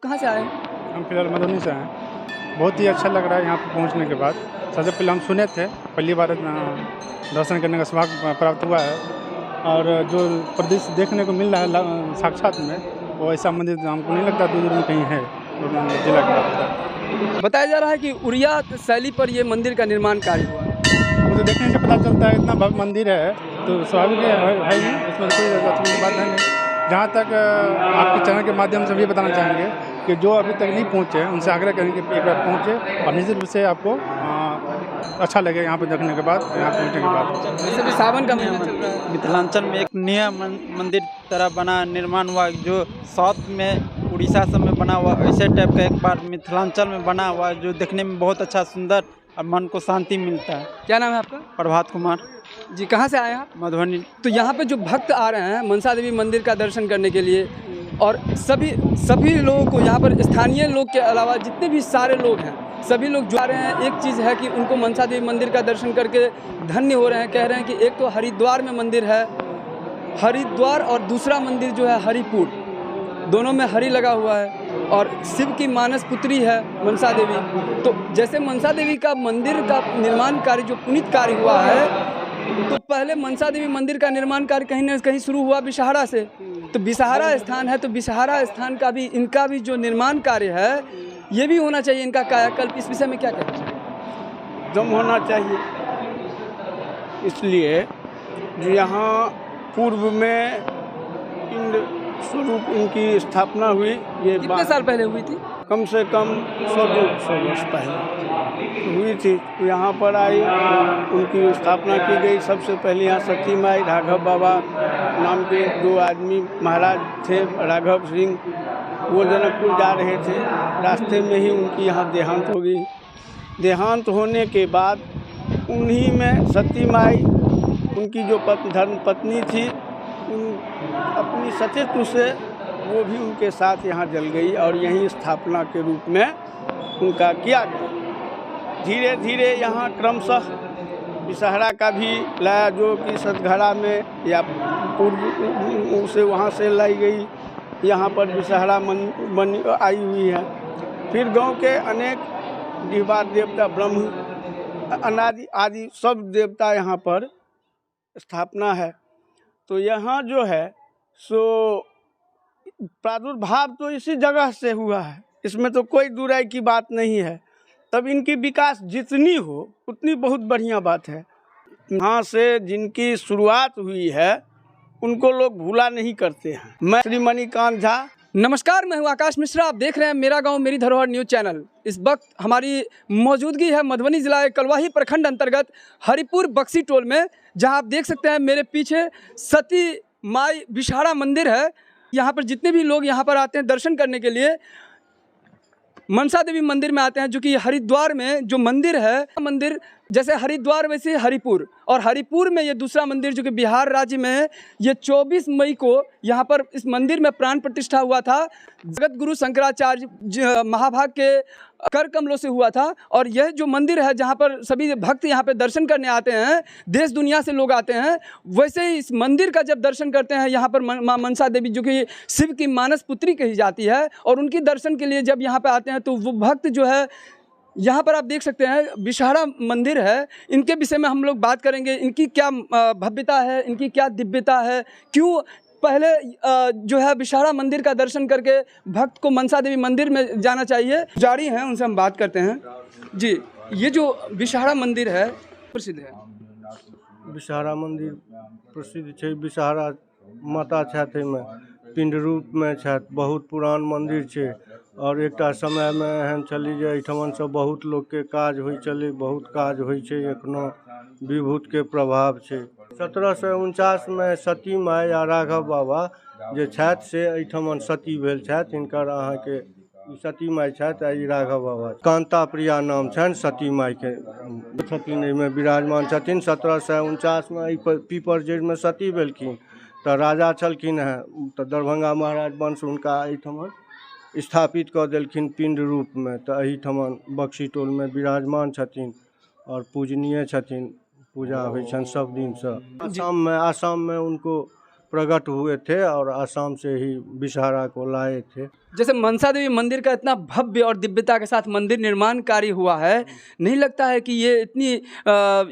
कहाँ से आए? हम फिलहाल मधुबनी से हैं। बहुत ही अच्छा लग रहा है यहाँ पर पहुँचने के बाद। सबसे पहले हम सुने थे, पहली बार दर्शन करने का सौभाग्य प्राप्त हुआ है और जो प्रदृश्य देखने को मिल रहा है साक्षात में, वो ऐसा मंदिर हमको नहीं लगता दूर में कहीं है जिला के बाद। बताया जा रहा है कि उड़िया शैली पर ये मंदिर का निर्माण कार्य हुआ है। मुझे देखने से पता चलता है इतना भव्य मंदिर है तो स्वाभाविक है ही, इसमें कोई अच्छी बात है नहीं। जहाँ तक आपके चैनल के माध्यम से भी बताना चाहेंगे कि जो अभी तक नहीं पहुँचे हैं उनसे आग्रह करेंगे कि एक बार पहुँचे और निश्चित रूप से आपको अच्छा लगे यहाँ पर देखने के बाद, यहाँ पहुँचने के बाद। जैसे भी सावन का महीना चल रहा है, मिथिलांचल में एक नया मंदिर तरह बना निर्माण हुआ जो साउथ में उड़ीसा सब में बना हुआ, ऐसे टाइप का एक बार मिथिलांचल में बना हुआ जो देखने में बहुत अच्छा सुंदर और मन को शांति मिलता है। क्या नाम है आपका? प्रभात कुमार जी, कहाँ से आए हैं आप? मधुबनी। तो यहाँ पे जो भक्त आ रहे हैं मनसा देवी मंदिर का दर्शन करने के लिए, और सभी लोगों को यहाँ पर स्थानीय लोग के अलावा जितने भी सारे लोग हैं सभी लोग जो आ रहे हैं, एक चीज़ है कि उनको मनसा देवी मंदिर का दर्शन करके धन्य हो रहे हैं। कह रहे हैं कि एक तो हरिद्वार में मंदिर है, हरिद्वार, और दूसरा मंदिर जो है हरिपुर, दोनों में हरि लगा हुआ है, और शिव की मानस पुत्री है मनसा देवी। तो जैसे मनसा देवी का मंदिर का निर्माण कार्य जो पुनीत कार्य हुआ है, तो पहले मनसा देवी मंदिर का निर्माण कार्य कहीं न कहीं शुरू हुआ बिसहारा से। तो बिसहारा स्थान है, तो बिसहारा स्थान का भी इनका भी जो निर्माण कार्य है ये भी होना चाहिए, इनका कायाकल्प। इस विषय में क्या कहना चाहिए? दम होना चाहिए, इसलिए जो यहाँ पूर्व में इन स्वरूप इनकी स्थापना हुई, ये कितने साल पहले हुई थी? कम से कम 100-200 वर्ष पहले हुई थी। यहाँ पर आई, उनकी स्थापना की गई। सबसे पहले यहाँ सती माई राघव बाबा नाम के 2 आदमी महाराज थे, राघव सिंह, वो जनकपुर जा रहे थे, रास्ते में ही उनकी यहाँ देहांत हो गई। देहांत होने के बाद उन्हीं में सती माई, उनकी जो धर्म पत्नी थी, अपनी सतीत्व से वो भी उनके साथ यहाँ जल गई और यहीं स्थापना के रूप में उनका किया गया। धीरे धीरे यहाँ क्रमशः बिसहरा का भी लाया, जो कि सतघड़ा में या पूर्व से वहाँ से लाई गई, यहाँ पर बिसहरा बनी आई हुई है। फिर गांव के अनेक डिहबार देवता, ब्रह्म, अनादि आदि सब देवता यहाँ पर स्थापना है। तो यहाँ जो है सो प्रादुर्भाव तो इसी जगह से हुआ है, इसमें तो कोई दुराई की बात नहीं है। तब इनकी विकास जितनी हो उतनी बहुत बढ़िया बात है। यहाँ से जिनकी शुरुआत हुई है उनको लोग भूला नहीं करते हैं। मैं श्री मणिकांत झा। नमस्कार, मैं हूँ आकाश मिश्रा। आप देख रहे हैं मेरा गांव मेरी धरोहर न्यूज़ चैनल। इस वक्त हमारी मौजूदगी है मधुबनी जिला के कलवाही प्रखंड अंतर्गत हरिपुर बक्सी टोल में, जहां आप देख सकते हैं मेरे पीछे सती माई बिसहारा मंदिर है। यहाँ पर जितने भी लोग यहाँ पर आते हैं दर्शन करने के लिए, मनसा देवी मंदिर में आते हैं, जो कि हरिद्वार में जो मंदिर है, मंदिर जैसे हरिद्वार वैसे हरिपुर, और हरिपुर में ये दूसरा मंदिर जो कि बिहार राज्य में है। ये 24 मई को यहाँ पर इस मंदिर में प्राण प्रतिष्ठा हुआ था। जगत गुरु शंकराचार्य महाभाग के कर कमलों से हुआ था। और यह जो मंदिर है जहाँ पर सभी भक्त यहाँ पर दर्शन करने आते हैं, देश दुनिया से लोग आते हैं, वैसे ही इस मंदिर का जब दर्शन करते हैं यहाँ पर माँ मनसा देवी, जो कि शिव की मानस पुत्री कही जाती है, और उनके दर्शन के लिए जब यहाँ पर आते हैं तो वो भक्त जो है, यहाँ पर आप देख सकते हैं बिसहारा मंदिर है, इनके विषय में हम लोग बात करेंगे। इनकी क्या भव्यता है, इनकी क्या दिव्यता है, क्यों पहले जो है बिसहारा मंदिर का दर्शन करके भक्त को मनसा देवी मंदिर में जाना चाहिए। जारी हैं, उनसे हम बात करते हैं। जी, ये जो बिसहारा मंदिर है प्रसिद्ध है? बिसहारा मंदिर प्रसिद्ध है। बिसहारा माता छथि में पिंड रूप में छथि, बहुत पुरान मंदिर है। और एकटा समय में एहन छली जे एहिठमन से बहुत लोग के काज होइ छलै, बहुत काज होइ छै, एखनो विभूत के प्रभाव छै। 1749 में सती माई आ राघव बाबा जे छथि से एहिठमन सती भेल छथि। हिनकर अहाँके सती माई छथि आ ई राघव बाबा। कांता प्रिया नाम छनि सती माई के छथिन, एहिमे विराजमान छथिन। 1749 में एहि पीपर जड़ि में सती भेलखिन, तऽ राजा छलखिन हैं, तऽ दरभंगा महाराज वंश हुनका एहिठमन स्थापित कऽ देलखिन पिंड रूप में। तो एहिठमन बक्सी टोल में विराजमान छथिन और पूजनीय छथिन, पूजा होइ छनि सब दिन से। आसाम में उनको प्रकट हुए थे और आसाम से ही विषहारा को लाए थे। जैसे मनसा देवी मंदिर का इतना भव्य और दिव्यता के साथ मंदिर निर्माण कार्य हुआ है, नहीं लगता है कि ये इतनी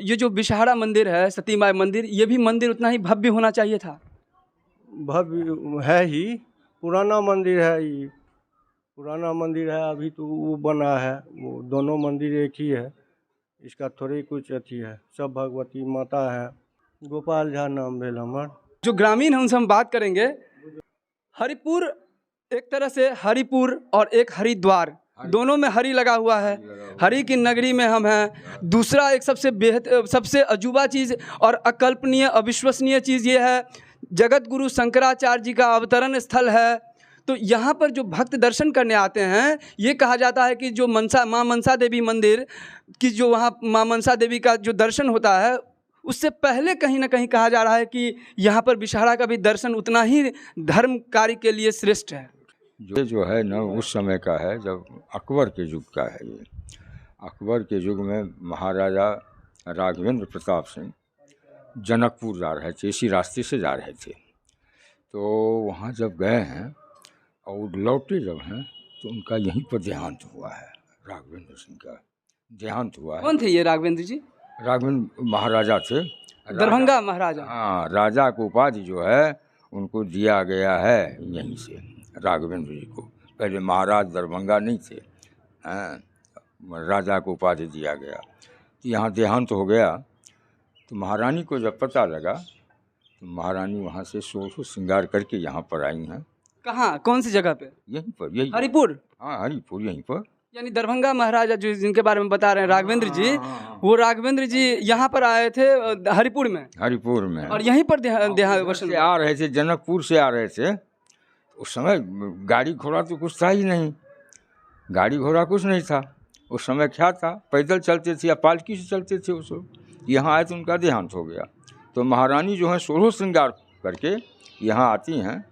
ये जो विषहारा मंदिर है, सती माई मंदिर, ये भी मंदिर उतना ही भव्य होना चाहिए था? भव्य है ही, पुराना मंदिर है ये, पुराना मंदिर है। अभी तो वो बना है, वो दोनों मंदिर एक ही है, इसका थोड़ी कुछ अथी है। सब भगवती माता है। गोपाल झा नाम भेल हमर। जो ग्रामीण है उनसे हम बात करेंगे। हरिपुर, एक तरह से हरिपुर और एक हरिद्वार, दोनों में हरि लगा हुआ है। हरि की नगरी में हम हैं। दूसरा एक सबसे अजूबा चीज़ और अकल्पनीय अविश्वसनीय चीज़ ये है, जगत गुरु शंकराचार्य जी का अवतरण स्थल है। तो यहाँ पर जो भक्त दर्शन करने आते हैं, ये कहा जाता है कि जो माँ मनसा देवी मंदिर की जो वहाँ माँ मनसा देवी का जो दर्शन होता है, उससे पहले कहीं ना कहीं कहा जा रहा है कि यहाँ पर विषहारा का भी दर्शन उतना ही धर्म कार्य के लिए श्रेष्ठ है। ये जो है ना उस समय का है जब अकबर के युग का है। ये अकबर के युग में महाराजा राघवेंद्र प्रताप सिंह जनकपुर जा रहे थे, इसी रास्ते से जा रहे थे। तो वहाँ जब गए हैं और लौटे जब हैं तो उनका यहीं पर देहांत हुआ है। राघवेंद्र सिंह का देहांत हुआ है। कौन थे ये राघवेंद्र जी? राघवेंद्र महाराजा थे, दरभंगा महाराजा। हाँ, राजा को उपाधि जो है उनको दिया गया है यहीं से, राघवेंद्र जी को। पहले महाराज दरभंगा नहीं थे, हाँ, राजा को उपाधि दिया गया। तो यहाँ देहांत हो गया तो महारानी को जब पता लगा तो महारानी वहाँ से सोलह श्रृंगार करके यहाँ पर आई हैं। कहाँ, कौन सी जगह पे? यहीं पर, यही हरिपुर। हाँ, हरिपुर, यहीं पर। यानी दरभंगा महाराजा जो जिनके बारे में बता रहे हैं राघवेंद्र जी, वो राघवेंद्र जी यहाँ पर आए थे हरिपुर में। हरिपुर में और यहीं पर वसन से आ रहे थे, जनकपुर से आ रहे थे। उस समय गाड़ी घोड़ा तो कुछ था ही नहीं, गाड़ी घोड़ा कुछ नहीं था उस समय। क्या था, पैदल चलते थे या पालकी से चलते थे उस वक्त। यहाँ आए तो उनका देहांत हो गया। तो महारानी जो है 16 श्रृंगार करके यहाँ आती हैं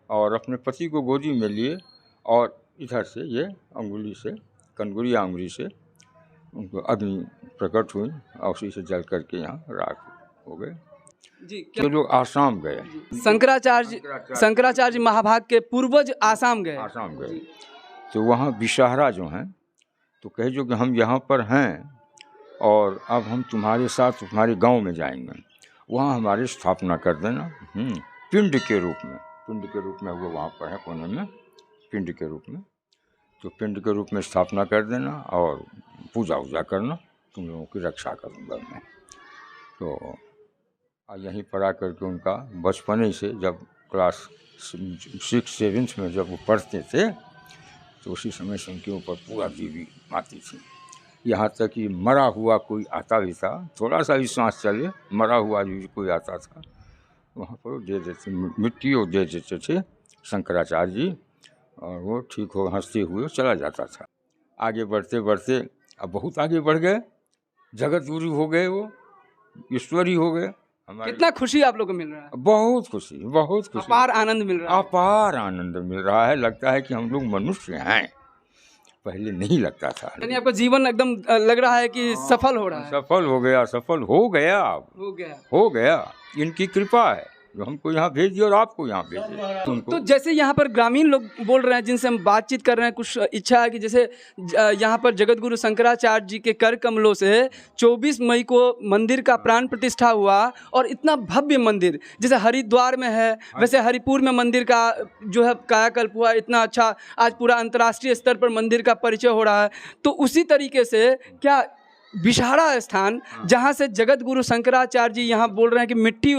और अपने पति को गोदी में लिए और इधर से ये अंगुली से, कनगुरिया अंगुली से उनको अग्नि प्रकट हुई और उसी से जल करके यहाँ राख हो गए। जी, तो लोग आसाम गए। शंकराचार्य महाभाग के पूर्वज आसाम गए। आसाम गए तो वहाँ विषहारा जो हैं तो कहे जो कि हम यहाँ पर हैं और अब हम तुम्हारे साथ तुम्हारे गांव में जाएंगे, वहाँ हमारी स्थापना कर देना पिंड के रूप में। पिंड के रूप में वो वहाँ पर है कोने में, पिंड के रूप में। तो पिंड के रूप में स्थापना कर देना और पूजा वूजा करना, तुम लोगों की रक्षा करूँगा मैं। तो यहीं पर आकर के उनका बचपन ही से, जब क्लास 6-7 में जब वो पढ़ते थे तो उसी समय से उनके ऊपर पूरा देवी आती थी। यहाँ तक कि मरा हुआ कोई आता भी था, थोड़ा सा भी सांस चले, मरा हुआ भी कोई आता था, वहाँ पर दे देते, मिट्टी और दे देते थे शंकराचार्य जी, और वो ठीक हो हंसते हुए चला जाता था। आगे बढ़ते बढ़ते अब बहुत आगे बढ़ गए, जगत गुरु हो गए, वो ईश्वरी हो गए। कितना खुशी आप लोग को मिल रहा है? बहुत खुशी, बहुत खुशी, अपार आनंद मिल रहा है। अपार आनंद मिल रहा है। लगता है कि हम लोग मनुष्य हैं, पहले नहीं लगता था। यानी आपका जीवन एकदम लग रहा है कि सफल हो रहा है। सफल हो गया, सफल हो गया, हो गया। इनकी कृपा है जो हमको यहाँ भेज दिया और आपको यहाँ भेज दिया। तो जैसे यहाँ पर ग्रामीण लोग बोल रहे हैं, जिनसे हम बातचीत कर रहे हैं, कुछ इच्छा है कि जैसे यहाँ पर जगत गुरु शंकराचार्य जी के कर कमलों से 24 मई को मंदिर का प्राण प्रतिष्ठा हुआ और इतना भव्य मंदिर जैसे हरिद्वार में है, वैसे हरिपुर में मंदिर का जो है कायाकल्प हुआ, इतना अच्छा आज पूरा अंतर्राष्ट्रीय स्तर पर मंदिर का परिचय हो रहा है। तो उसी तरीके से क्या विषहारा स्थान, जहाँ से जगत गुरु शंकराचार्य जी यहाँ बोल रहे हैं कि मिट्टी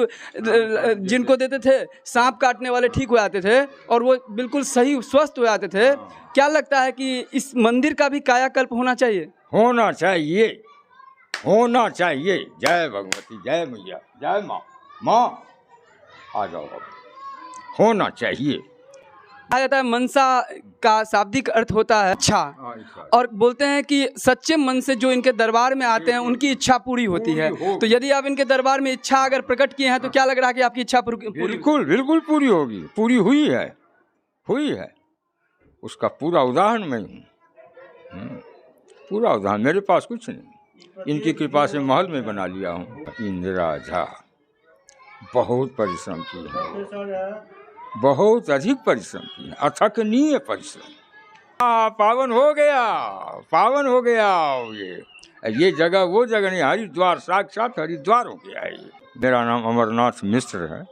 जिनको देते थे, सांप काटने वाले ठीक हो जाते थे और वो बिल्कुल सही स्वस्थ हो जाते थे, क्या लगता है कि इस मंदिर का भी कायाकल्प होना चाहिए? होना चाहिए, होना चाहिए। जय भगवती, जय मैया, जय माँ, माँ आ जाओ, होना चाहिए। कहा जाता है मनसा का शाब्दिक अर्थ होता है इच्छा, और बोलते हैं कि सच्चे मन से जो इनके दरबार में आते हैं उनकी इच्छा पूरी होती है। तो यदि आप इनके दरबार में इच्छा अगर प्रकट किए हैं तो क्या लग रहा है कि आपकी इच्छा पूरी? बिल्कुल बिल्कुल पूरी होगी, पूरी हुई है, हुई है। उसका पूरा उदाहरण मैं हूँ, पूरा उदाहरण। मेरे पास कुछ नहीं, इनकी कृपा से महल में बना लिया हूँ। इंदिरा झा बहुत परिश्रम किया, बहुत अधिक परिश्रम किया, अथकनीय परिश्रम। पावन हो गया, पावन हो गया। ये जगह वो जगह नहीं, हरिद्वार, साक्षात हरिद्वार हो गया है। मेरा नाम अमरनाथ मिश्र है।